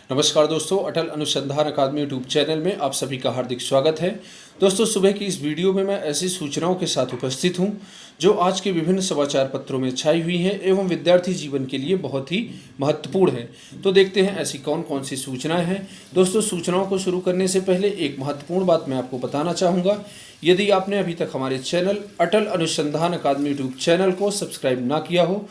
नमस्कार दोस्तों, अटल अनुसंधान अकादमी यूट्यूब चैनल में आप सभी का हार्दिक स्वागत है। दोस्तों, सुबह की इस वीडियो में मैं ऐसी सूचनाओं के साथ उपस्थित हूं जो आज के विभिन्न समाचार पत्रों में छाई हुई हैं एवं विद्यार्थी जीवन के लिए बहुत ही महत्वपूर्ण है। तो देखते हैं ऐसी कौन कौन सी सूचनाएं हैं। दोस्तों, सूचनाओं को शुरू करने से पहले एक महत्वपूर्ण बात मैं आपको बताना चाहूँगा। यदि आपने अभी तक हमारे चैनल अटल अनुसंधान अकादमी यूट्यूब चैनल को सब्सक्राइब ना किया हो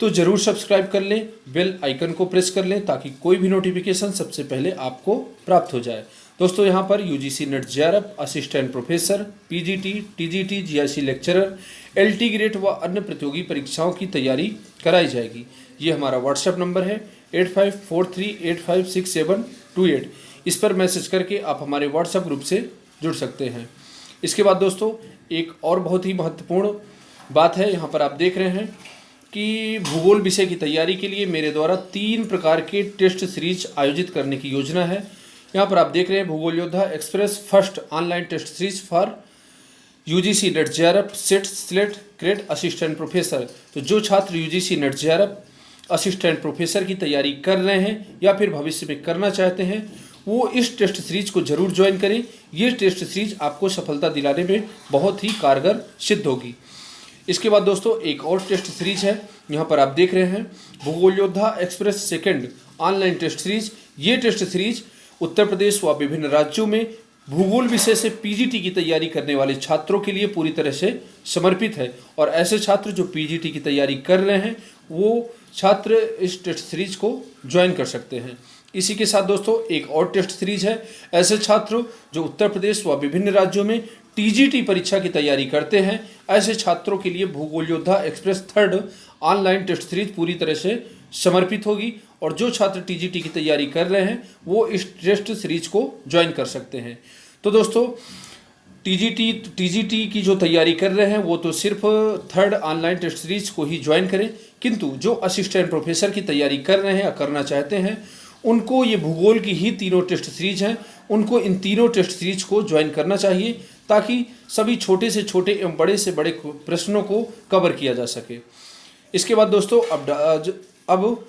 तो ज़रूर सब्सक्राइब कर लें, बेल आइकन को प्रेस कर लें ताकि कोई भी नोटिफिकेशन सबसे पहले आपको प्राप्त हो जाए। दोस्तों, यहाँ पर UGC NET JRF assistant professor, PGT, TGT, GIC lecturer, LT grade व अन्य प्रतियोगी परीक्षाओं की तैयारी कराई जाएगी। ये हमारा व्हाट्सएप नंबर है 8543856728। इस पर मैसेज करके आप हमारे व्हाट्सएप ग्रुप से जुड़ सकते हैं। इसके बाद दोस्तों, एक और बहुत ही महत्वपूर्ण बात है। यहाँ पर आप देख रहे हैं कि भूगोल विषय की तैयारी के लिए मेरे द्वारा 3 प्रकार के टेस्ट सीरीज आयोजित करने की योजना है। यहाँ पर आप देख रहे हैं Bhugol Yoddha express first online test series for UGC NET JRF SET SLET grade assistant professor. तो जो छात्र UGC NET JRF assistant professor की तैयारी कर रहे हैं या फिर भविष्य में करना चाहते हैं, वो इस टेस्ट सीरीज को जरूर ज्वाइन करें। ये टेस्ट सीरीज आपको सफलता दिलाने में बहुत ही कारगर सिद्ध होगी। इसके बाद दोस्तों, एक और टेस्ट सीरीज है। यहाँ पर आप देख रहे हैं Bhugol Yoddha express second online test series. ये टेस्ट सीरीज उत्तर प्रदेश व विभिन्न राज्यों में भूगोल विषय से पीजीटी की तैयारी करने वाले छात्रों के लिए पूरी तरह से समर्पित है। और ऐसे छात्र जो पीजीटी की तैयारी कर रहे हैं वो छात्र इस टेस्ट सीरीज को ज्वाइन कर सकते हैं। इसी के साथ दोस्तों, एक और टेस्ट सीरीज है। ऐसे छात्र जो उत्तर प्रदेश व विभिन्न राज्यों में टीजीटी परीक्षा की तैयारी करते हैं, ऐसे छात्रों के लिए Bhugol Yoddha express third online test series पूरी तरह से समर्पित होगी। और जो छात्र टीजीटी की तैयारी कर रहे हैं वो इस टेस्ट सीरीज को ज्वाइन कर सकते हैं। तो दोस्तों, टीजीटी की जो तैयारी कर रहे हैं वो तो सिर्फ थर्ड ऑनलाइन टेस्ट सीरीज को ही ज्वाइन करें, किंतु जो असिस्टेंट प्रोफेसर की तैयारी कर रहे हैं या करना चाहते हैं उनको ये भूगोल की ही तीनों टेस्ट सीरीज हैं, उनको इन तीनों टेस्ट सीरीज को ज्वाइन करना चाहिए ताकि सभी छोटे से छोटे एवं बड़े से बड़े प्रश्नों को कवर किया जा सके। इसके बाद दोस्तों, अब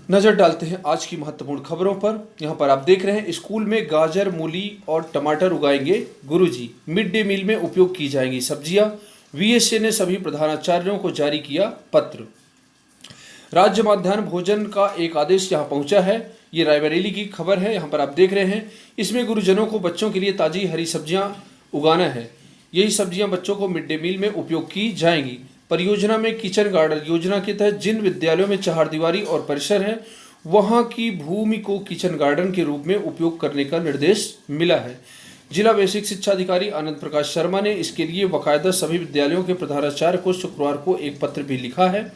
नज़र डालते हैं आज की महत्वपूर्ण खबरों पर। यहाँ पर आप देख रहे हैं स्कूल में गाजर, मूली और टमाटर उगाएंगे गुरुजी। मिड डे मील में उपयोग की जाएंगी सब्जियां। वीएसए ने सभी प्रधानाचार्यों को जारी किया पत्र। राज्य मध्याह्न भोजन का एक आदेश यहाँ पहुँचा है। ये रायबरेली की खबर है। यहाँ पर आप देख रहे हैं इसमें गुरुजनों को बच्चों के लिए ताज़ी हरी सब्जियाँ उगाना है। यही सब्जियाँ बच्चों को मिड डे मील में उपयोग की जाएंगी। परियोजना में किचन गार्डन योजना के तहत जिन विद्यालयों में चहारदीवारी और परिसर है वहाँ की भूमि को किचन गार्डन के रूप में उपयोग करने का निर्देश मिला है। जिला बेसिक शिक्षा अधिकारी आनंद प्रकाश शर्मा ने इसके लिए बाकायदा सभी विद्यालयों के प्रधानाचार्य को शुक्रवार को एक पत्र भी लिखा है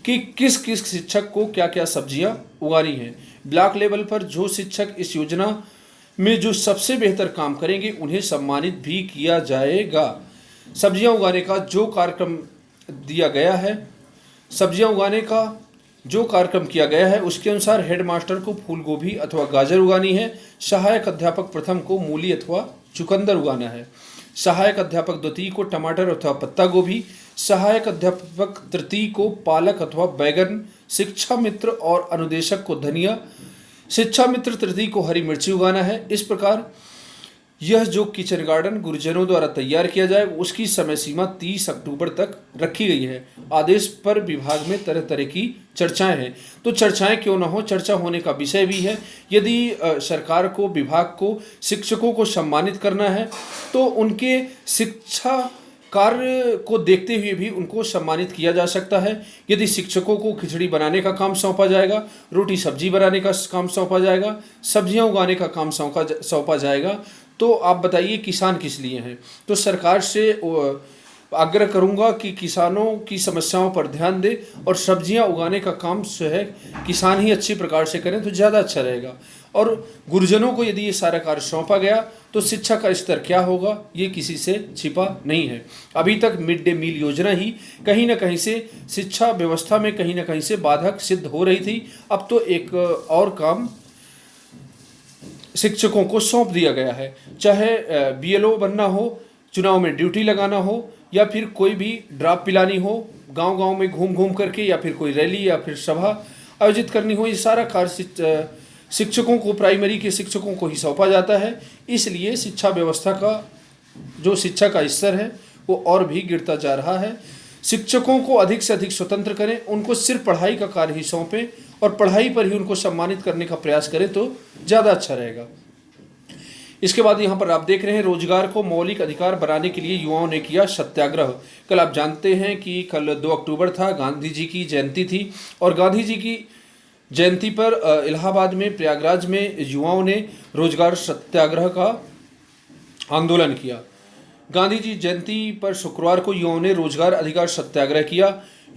कि किस किस शिक्षक को क्या क्या सब्जियां उगानी हैं। ब्लॉक लेवल पर जो शिक्षक इस योजना में जो सबसे बेहतर काम करेंगे उन्हें सम्मानित भी किया जाएगा। सब्जियां उगाने का जो कार्यक्रम दिया गया है, सब्जियां उगाने का जो कार्यक्रम किया गया है उसके अनुसार हेडमास्टर को फूल गोभी अथवा गाजर उगानी है। सहायक अध्यापक प्रथम को मूली अथवा चुकंदर उगाना है। सहायक अध्यापक द्वितीय को टमाटर अथवा पत्ता गोभी। सहायक अध्यापक तृतीय को पालक अथवा बैगन। शिक्षा मित्र और अनुदेशक को धनिया। शिक्षा मित्र तृतीय को हरी मिर्ची उगाना है। इस प्रकार यह जो किचन गार्डन गुरुजनों द्वारा तैयार किया जाए उसकी समय सीमा 30 अक्टूबर तक रखी गई है। आदेश पर विभाग में तरह तरह की चर्चाएं हैं। तो चर्चाएं क्यों ना हो, चर्चा होने का विषय भी है। यदि सरकार को, विभाग को, शिक्षकों को सम्मानित करना है तो उनके शिक्षा कार्य को देखते हुए भी उनको सम्मानित किया जा सकता है। यदि शिक्षकों को खिचड़ी बनाने का काम सौंपा जाएगा, रोटी सब्जी बनाने का काम सौंपा जाएगा, सब्जियां उगाने का काम सौंपा जाएगा, तो आप बताइए किसान किस लिए हैं। तो सरकार से आग्रह करूंगा कि किसानों की समस्याओं पर ध्यान दे और सब्जियां उगाने का काम जो है किसान ही अच्छी प्रकार से करें तो ज़्यादा अच्छा रहेगा। और गुरुजनों को यदि ये सारा कार्य सौंपा गया तो शिक्षा का स्तर क्या होगा ये किसी से छिपा नहीं है। अभी तक मिड डे मील योजना ही कहीं ना कहीं से शिक्षा व्यवस्था में कहीं ना कहीं से बाधक सिद्ध हो रही थी। अब तो एक और काम शिक्षकों को सौंप दिया गया है। चाहे बीएलओ बनना हो, चुनाव में ड्यूटी लगाना हो, या फिर कोई भी ड्राप पिलानी हो, गांव-गांव में घूम घूम करके, या फिर कोई रैली या फिर सभा आयोजित करनी हो, ये सारा कार्य शिक्षकों को, प्राइमरी के शिक्षकों को ही सौंपा जाता है। इसलिए शिक्षा व्यवस्था का जो शिक्षा का स्तर है वो और भी गिरता जा रहा है। शिक्षकों को अधिक से अधिक स्वतंत्र करें, उनको सिर्फ पढ़ाई का कार्य ही सौंपें और पढ़ाई पर ही उनको सम्मानित करने का प्रयास करें तो ज़्यादा अच्छा रहेगा। इसके बाद यहाँ पर आप देख रहे हैं, रोजगार को मौलिक अधिकार बनाने के लिए युवाओं ने किया सत्याग्रह। कल आप जानते हैं कि कल 2 अक्टूबर था, गांधी जी की जयंती थी और गांधी जी की जयंती पर इलाहाबाद में, प्रयागराज में युवाओं ने रोजगार सत्याग्रह का आंदोलन किया। गांधी जी जयंती पर शुक्रवार को युवाओं ने रोजगार अधिकार सत्याग्रह किया।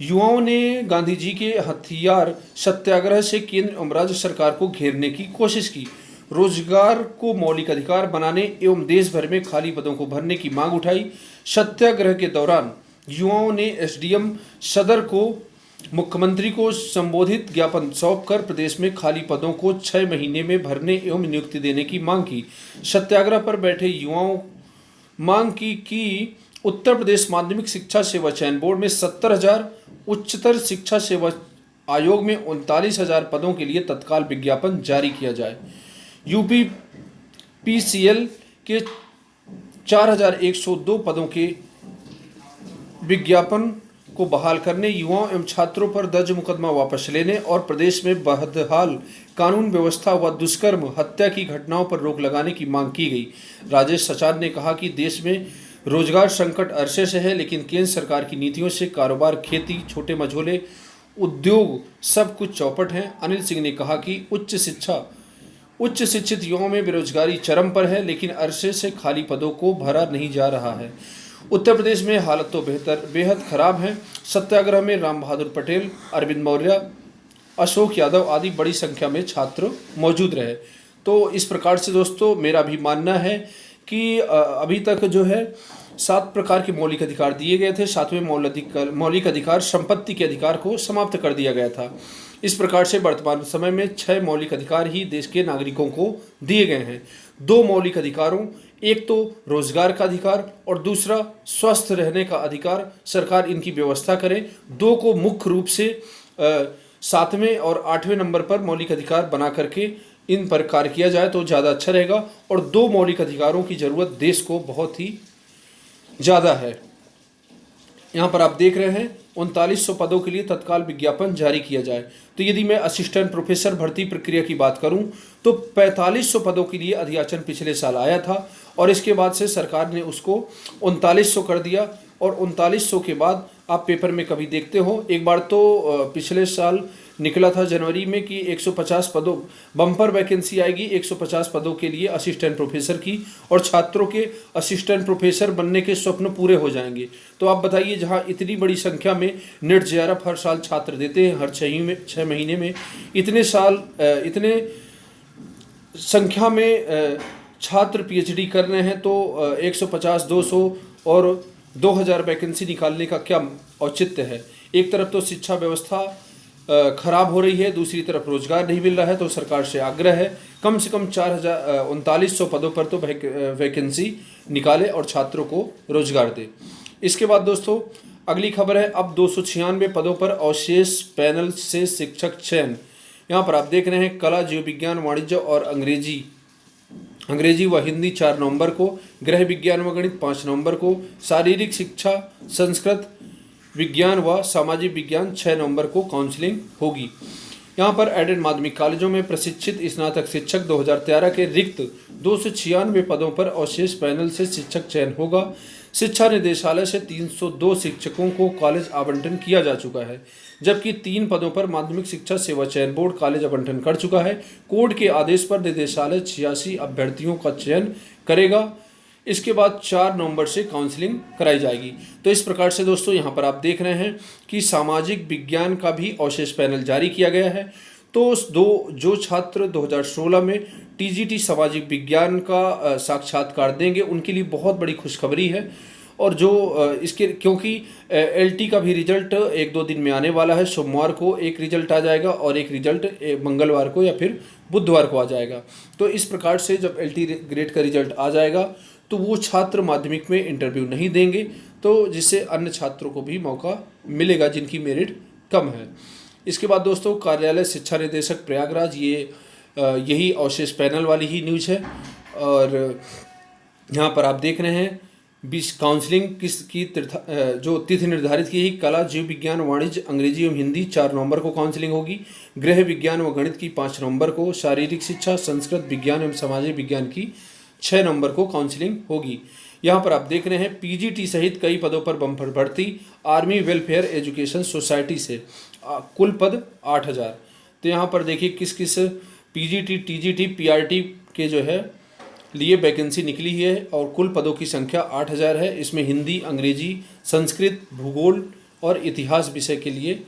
युवाओं ने गांधी जी के हथियार सत्याग्रह से केंद्र एवं राज्य सरकार को घेरने की कोशिश की, रोजगार को मौलिक अधिकार बनाने एवं देश भर में खाली पदों को भरने की मांग उठाई। सत्याग्रह के दौरान युवाओं ने एसडीएम सदर को, मुख्यमंत्री को संबोधित ज्ञापन सौंपकर प्रदेश में खाली पदों को 6 महीने में भरने एवं नियुक्ति देने की मांग की। सत्याग्रह पर बैठे युवाओं मांग की कि उत्तर प्रदेश माध्यमिक शिक्षा सेवा चयन बोर्ड में 70,000, उच्चतर शिक्षा सेवा आयोग में 39,000 पदों के लिए तत्काल विज्ञापन जारी किया जाए। यूपी पीसीएल के 4,102 पदों के विज्ञापन को बहाल करने, युवाओं एवं छात्रों पर दर्ज मुकदमा वापस लेने और प्रदेश में बहरहाल कानून व्यवस्था व दुष्कर्म, हत्या की घटनाओं पर रोक लगाने की मांग की गई। राजेश सचार ने कहा कि देश में रोजगार संकट अरसे से है, लेकिन केंद्र सरकार की नीतियों से कारोबार, खेती, छोटे मझोले उद्योग सब कुछ चौपट हैं। अनिल सिंह ने कहा कि उच्च शिक्षित युवाओं में बेरोजगारी चरम पर है, लेकिन अरसे से खाली पदों को भरा नहीं जा रहा है। उत्तर प्रदेश में हालत तो बेहद खराब है। सत्याग्रह में राम बहादुर पटेल, अरविंद मौर्य, अशोक यादव आदि बड़ी संख्या में छात्र मौजूद रहे। तो इस प्रकार से दोस्तों मेरा भी मानना है कि अभी तक जो है 7 प्रकार के मौलिक अधिकार दिए गए थे। 7वें मौलिक अधिकार संपत्ति के अधिकार को समाप्त कर दिया गया था। इस प्रकार से वर्तमान समय में 6 मौलिक अधिकार ही देश के नागरिकों को दिए गए हैं। 2 मौलिक अधिकारों, एक तो रोजगार का अधिकार और दूसरा स्वस्थ रहने का अधिकार, सरकार इनकी व्यवस्था करे। 2 को मुख्य रूप से 7वें और 8वें नंबर पर मौलिक अधिकार बना करके इन पर कार्य किया जाए तो ज़्यादा अच्छा रहेगा। और 2 मौलिक अधिकारों की ज़रूरत देश को बहुत ही ज़्यादा है। यहाँ पर आप देख रहे हैं 3900 पदों के लिए तत्काल विज्ञापन जारी किया जाए। तो यदि मैं असिस्टेंट प्रोफेसर भर्ती प्रक्रिया की बात करूं तो 4500 पदों के लिए अधियाचन पिछले साल आया था और इसके बाद से सरकार ने उसको 3900 कर दिया। और 3900 के बाद आप पेपर में कभी देखते हो, एक बार तो पिछले साल निकला था जनवरी में कि 150 पदों बम्पर वैकेंसी आएगी 150 पदों के लिए असिस्टेंट प्रोफेसर की, और छात्रों के असिस्टेंट प्रोफेसर बनने के स्वप्न पूरे हो जाएंगे। तो आप बताइए, जहां इतनी बड़ी संख्या में नेट जेआरएफ हर साल छात्र देते हैं, हर 6 महीने में इतने संख्या में छात्र पीएचडी कर रहे हैं, तो 150, 200 और 2000 वैकेंसी निकालने का क्या औचित्य है। एक तरफ तो शिक्षा व्यवस्था खराब हो रही है, दूसरी तरफ रोजगार नहीं मिल रहा है। तो सरकार से आग्रह है कम से कम 3900 पदों पर तो वैकेंसी निकाले और छात्रों को रोजगार दे। इसके बाद दोस्तों अगली खबर है, अब 296 पदों पर अवशेष पैनल से शिक्षक चयन। यहाँ पर आप देख रहे हैं कला, जीव विज्ञान, वाणिज्य और अंग्रेजी व हिंदी 4 नवंबर को, गृह विज्ञान व गणित 5 नवंबर को, शारीरिक शिक्षा, संस्कृत, विज्ञान व सामाजिक विज्ञान 6 नवंबर को काउंसलिंग होगी। यहाँ पर एडेड माध्यमिक कॉलेजों में प्रशिक्षित स्नातक शिक्षक 2013 के रिक्त 296 पदों पर अवशेष पैनल से शिक्षक चयन होगा। शिक्षा निदेशालय से 302 शिक्षकों को कॉलेज आवंटन किया जा चुका है, जबकि 3 पदों पर माध्यमिक शिक्षा सेवा चयन बोर्ड कॉलेज आवंटन कर चुका है। कोर्ट के आदेश पर निदेशालय 86 अभ्यर्थियों का चयन करेगा। इसके बाद 4 नवंबर से काउंसलिंग कराई जाएगी। तो इस प्रकार से दोस्तों यहाँ पर आप देख रहे हैं कि सामाजिक विज्ञान का भी अवशेष पैनल जारी किया गया है। तो जो छात्र 2016 में टीजीटी सामाजिक विज्ञान का साक्षात्कार देंगे उनके लिए बहुत बड़ी खुशखबरी है। और जो इसके क्योंकि एलटी का भी रिजल्ट 1-2 दिन में आने वाला है। सोमवार को एक रिजल्ट आ जाएगा और एक रिजल्ट मंगलवार को या फिर बुधवार को आ जाएगा। तो इस प्रकार से जब एलटी ग्रेड का रिजल्ट आ जाएगा तो वो छात्र माध्यमिक में इंटरव्यू नहीं देंगे, तो जिससे अन्य छात्रों को भी मौका मिलेगा जिनकी मेरिट कम है। इसके बाद दोस्तों कार्यालय शिक्षा निदेशक प्रयागराज, ये यही अवशेष पैनल वाली ही न्यूज़ है। और यहाँ पर आप देख रहे हैं 20 काउंसलिंग की जो तिथि निर्धारित की है, कला, जीव विज्ञान, वाणिज्य, अंग्रेजी एवं हिंदी 4 नवंबर को काउंसलिंग होगी। गृह विज्ञान व गणित की 5 नवंबर को, शारीरिक शिक्षा, संस्कृत, विज्ञान एवं सामाजिक विज्ञान की 6 नवंबर को काउंसलिंग होगी। यहाँ पर आप देख रहे हैं पीजीटी सहित कई पदों पर बम्पर भर्ती, आर्मी वेलफेयर एजुकेशन सोसाइटी से कुल पद 8000। तो यहाँ पर देखिए किस किस पीजीटी, टीजीटी, पीआरटी के जो है लिए वैकेंसी निकली है और कुल पदों की संख्या 8000 है। इसमें हिंदी, अंग्रेजी, संस्कृत, भूगोल और इतिहास विषय के लिए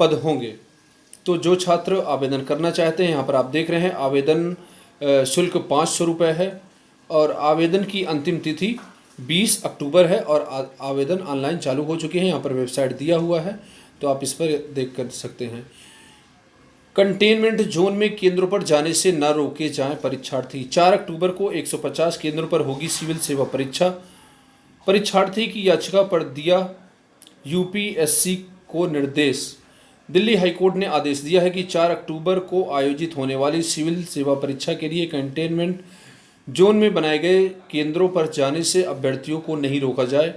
पद होंगे। तो जो छात्र आवेदन करना चाहते हैं, यहाँ पर आप देख रहे हैं आवेदन शुल्क 500 रुपये है और आवेदन की अंतिम तिथि 20 अक्टूबर है और आवेदन ऑनलाइन चालू हो चुके हैं। यहाँ पर वेबसाइट दिया हुआ है, तो आप इस पर देख कर सकते हैं। कंटेनमेंट जोन में केंद्रों पर जाने से न रोके जाएं परीक्षार्थी। 4 अक्टूबर को 150 केंद्रों पर होगी सिविल सेवा परीक्षा। परीक्षार्थी की याचिका पर दिया यूपीएससी को निर्देश। दिल्ली हाईकोर्ट ने आदेश दिया है कि 4 अक्टूबर को आयोजित होने वाली सिविल सेवा परीक्षा के लिए कंटेनमेंट जोन में बनाए गए केंद्रों पर जाने से अभ्यर्थियों को नहीं रोका जाए।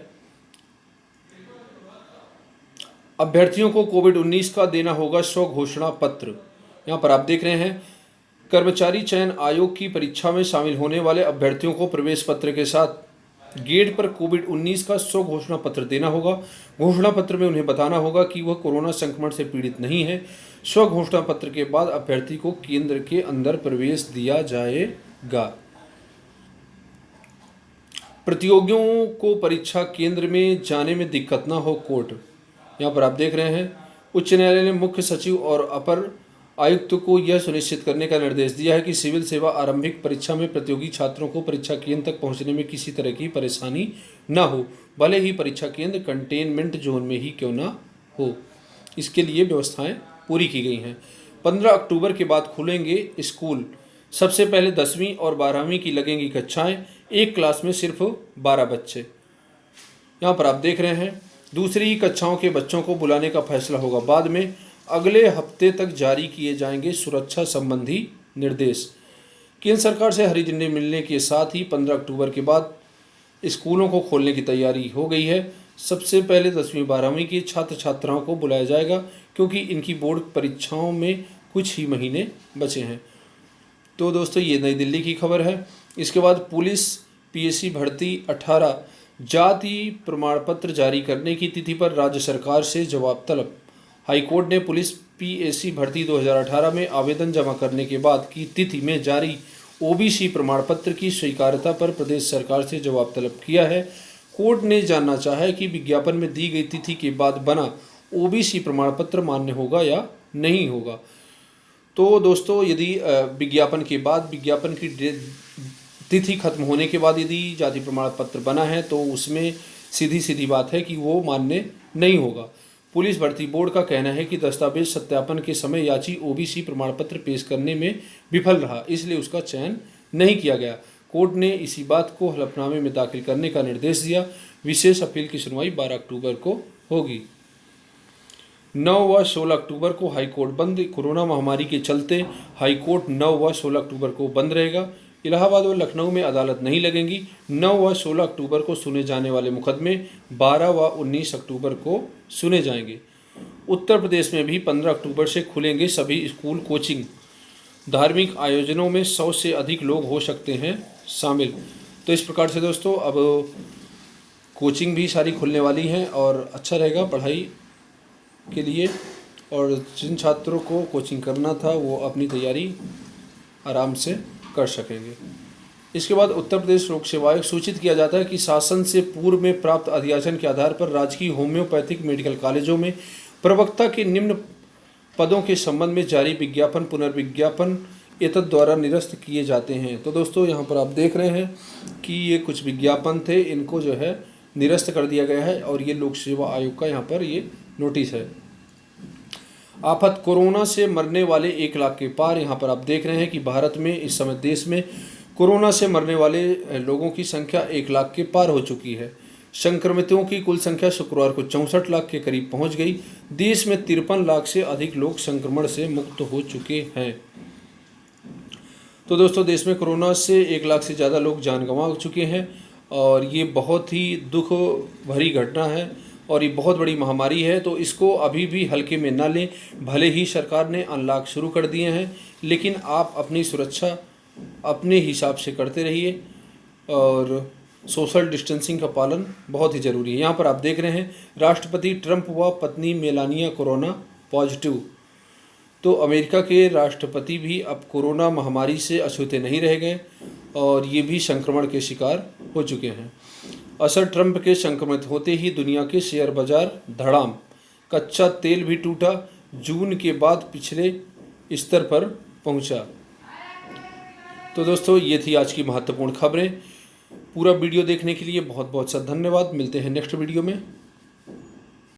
अभ्यर्थियों को कोविड-19 का देना होगा स्व घोषणा पत्र। यहाँ पर आप देख रहे हैं कर्मचारी चयन आयोग की परीक्षा में शामिल होने वाले अभ्यर्थियों को प्रवेश पत्र के साथ गेट पर कोविड-19 का स्व घोषणा पत्र देना होगा। घोषणा पत्र में उन्हें बताना होगा कि वह कोरोना संक्रमण से पीड़ित नहीं है। स्व घोषणा पत्र के बाद अभ्यर्थी को केंद्र के अंदर प्रवेश दिया जाएगा। प्रतियोगियों को परीक्षा केंद्र में जाने में दिक्कत न हो, कोर्ट। यहाँ पर आप देख रहे हैं उच्च न्यायालय ने मुख्य सचिव और अपर आयुक्त को यह सुनिश्चित करने का निर्देश दिया है कि सिविल सेवा आरंभिक परीक्षा में प्रतियोगी छात्रों को परीक्षा केंद्र तक पहुंचने में किसी तरह की परेशानी न हो, भले ही परीक्षा केंद्र कंटेनमेंट जोन में ही क्यों न हो। इसके लिए व्यवस्थाएं पूरी की गई हैं। 15 अक्टूबर के बाद खुलेंगे स्कूल। सबसे पहले 10वीं और 12वीं की लगेंगी कक्षाएं। एक क्लास में सिर्फ 12 बच्चे। यहाँ पर आप देख रहे हैं दूसरी कक्षाओं के बच्चों को बुलाने का फैसला होगा बाद में। अगले हफ्ते तक जारी किए जाएंगे सुरक्षा संबंधी निर्देश। केंद्र सरकार से हरी झंडी मिलने के साथ ही 15 अक्टूबर के बाद स्कूलों को खोलने की तैयारी हो गई है। सबसे पहले 10वीं 12वीं के छात्र छात्राओं को बुलाया जाएगा क्योंकि इनकी बोर्ड परीक्षाओं में कुछ ही महीने बचे हैं। तो दोस्तों ये नई दिल्ली की खबर है। इसके बाद पुलिस पीएससी भर्ती 18 जाति प्रमाण पत्र जारी करने की तिथि पर राज्य सरकार से जवाब तलब। हाईकोर्ट ने पुलिस पीएससी भर्ती 2018 में आवेदन जमा करने के बाद की तिथि में जारी ओबीसी प्रमाण पत्र की स्वीकार्यता पर प्रदेश सरकार से जवाब तलब किया है। कोर्ट ने जानना चाहा है कि विज्ञापन में दी गई तिथि के बाद बना ओबीसी प्रमाण पत्र मान्य होगा या नहीं होगा। तो दोस्तों यदि विज्ञापन के बाद विज्ञापन की तिथि खत्म होने के बाद यदि जाति प्रमाण पत्र बना है तो उसमें सीधी बात है कि वो मान्य नहीं होगा। पुलिस भर्ती बोर्ड का कहना है कि दस्तावेज सत्यापन के समय याची ओबीसी प्रमाण पत्र पेश करने में विफल रहा, इसलिए उसका चयन नहीं किया गया। कोर्ट ने इसी बात को हलफनामे में दाखिल करने का निर्देश दिया। विशेष अपील की सुनवाई 12 अक्टूबर को होगी। 9 व 16 अक्टूबर को हाईकोर्ट बंद। कोरोना महामारी के चलते हाईकोर्ट 9 व 16 अक्टूबर को बंद रहेगा। इलाहाबाद व लखनऊ में अदालत नहीं लगेंगी। 9 व 16 अक्टूबर को सुने जाने वाले मुकदमे 12 व 19 अक्टूबर को सुने जाएंगे। उत्तर प्रदेश में भी 15 अक्टूबर से खुलेंगे सभी स्कूल, कोचिंग। धार्मिक आयोजनों में 100 से अधिक लोग हो सकते हैं शामिल। तो इस प्रकार से दोस्तों अब कोचिंग भी सारी खुलने वाली हैं और अच्छा रहेगा पढ़ाई के लिए। और जिन छात्रों को कोचिंग करना था वो अपनी तैयारी आराम से कर सकेंगे। इसके बाद उत्तर प्रदेश लोक सेवा आयोग सूचित किया जाता है कि शासन से पूर्व में प्राप्त अधियाचन के आधार पर राजकीय होम्योपैथिक मेडिकल कॉलेजों में प्रवक्ता के निम्न पदों के संबंध में जारी विज्ञापन पुनर्विज्ञापन एतद द्वारा निरस्त किए जाते हैं। तो दोस्तों यहाँ पर आप देख रहे हैं कि ये कुछ विज्ञापन थे, इनको जो है निरस्त कर दिया गया है और ये लोक सेवा आयोग का यहाँ पर ये नोटिस है। आफत कोरोना से मरने वाले 1 लाख के पार। यहाँ पर आप देख रहे हैं कि भारत में इस समय देश में कोरोना से मरने वाले लोगों की संख्या 1 लाख के पार हो चुकी है। संक्रमितों की कुल संख्या शुक्रवार को 64 लाख के करीब पहुंच गई। देश में 53 लाख से अधिक लोग संक्रमण से मुक्त हो चुके हैं। तो दोस्तों, देश में कोरोना से 1 लाख से ज़्यादा लोग जान गंवा चुके हैं और ये बहुत ही दुख भरी घटना है और ये बहुत बड़ी महामारी है। तो इसको अभी भी हल्के में ना लें। भले ही सरकार ने अनलॉक शुरू कर दिए हैं, लेकिन आप अपनी सुरक्षा अपने हिसाब से करते रहिए और सोशल डिस्टेंसिंग का पालन बहुत ही ज़रूरी है। यहाँ पर आप देख रहे हैं, राष्ट्रपति ट्रंप व पत्नी मेलानिया कोरोना पॉजिटिव। तो अमेरिका के राष्ट्रपति भी अब कोरोना महामारी से अछूते नहीं रह गए और ये भी संक्रमण के शिकार हो चुके हैं। असर ट्रंप के संक्रमित होते ही दुनिया के शेयर बाजार धड़ाम, कच्चा तेल भी टूटा, जून के बाद पिछले स्तर पर पहुंचा। तो दोस्तों, ये थी आज की महत्वपूर्ण खबरें। पूरा वीडियो देखने के लिए बहुत बहुत सा धन्यवाद। मिलते हैं नेक्स्ट वीडियो में।